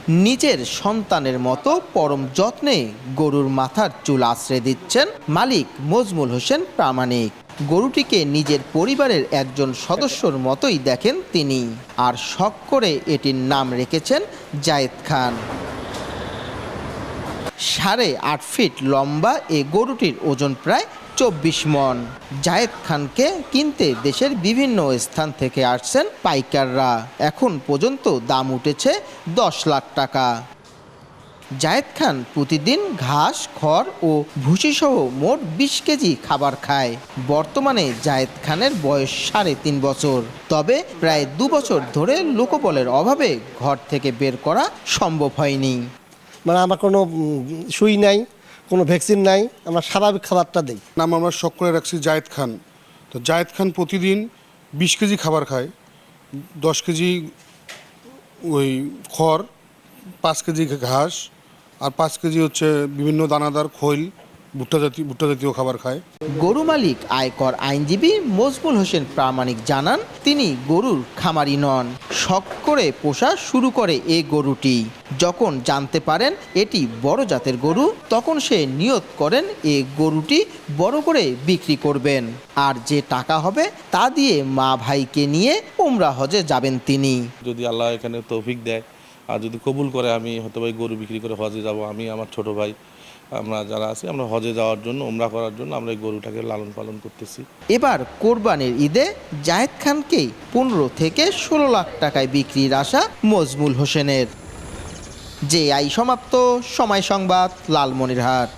নিজের সন্তানের মতো পরম যত্নে গরুর মাথার চুল আশ্রে দিচ্ছেন মালিক মজমুল হোসেন প্রামাণিক। গরুটিকে নিজের পরিবারের একজন সদস্যর মতোই দেখেন তিনি, আর শখ করে এটির নাম রেখেছেন জায়েদ খান। 8.5 ফিট লম্বা এ গরুটির ওজন প্রায় 24 মণ। জায়েদ খানকে কিনতে দেশের বিভিন্ন স্থান থেকে আসছেন পাইকাররা। এখন পর্যন্ত দাম উঠেছে 10 লাখ টাকা। জায়েদ খান প্রতিদিন ঘাস, খড় ও ভুসিসহ মোট 20 কেজি খাবার খায়। বর্তমানে জায়েদ খানের বয়স 3.5 বছর। তবে প্রায় 2 বছর ধরে লোকবলের অভাবে ঘর থেকে বের করা সম্ভব হয়নি। মানে আমার কোনো সুই নাই, কোনো ভ্যাকসিন নাই, আমরা স্বাভাবিক খাবারটা দিই। নাম আমরা শখ করে রাখছি জায়েদ খান। তো জায়েদ খান প্রতিদিন 20 কেজি খাবার খায়, 10 কেজি ওই খড়, 5 কেজি ঘাস, আর 5 কেজি হচ্ছে বিভিন্ন দানাদার খৈল, ভুট্টা জাতীয় খাবার খায়। গরু মালিক আয়কর আইনজীবী মজমুল হোসেন প্রামাণিক জানান, তিনি গরুর খামারি নন, শখ করে পোষা শুরু করে এই গরুটি। যখন জানতে পারেন এটি বড় জাতের গরু, তখন সে নিয়ত করেন এই গরুটি বড় করে বিক্রি করবেন, আর যে টাকা হবে তা দিয়ে মা ভাইকে নিয়ে উমরা হজে যাবেন তিনি। যদি আল্লাহ এখানে তৌফিক দেয় আর যদি কবুল করে, আমি হয়তো ভাই গরু বিক্রি করে হজে যাব। আমি আমার ছোট ভাই, আমরা যারা আছি, আমরা হজে যাওয়ার জন্য, উমরা করার জন্য আমরা এই গরুটাকে লালন পালন করতেছি। এবার কোরবানির ঈদে জায়েদ খানকেই 15 থেকে 16 লাখ টাকায় বিক্রির আশা মজমুল হোসেনের। যে আই সমাপ্ত। সময় সংবাদ, লালমনিরহাট।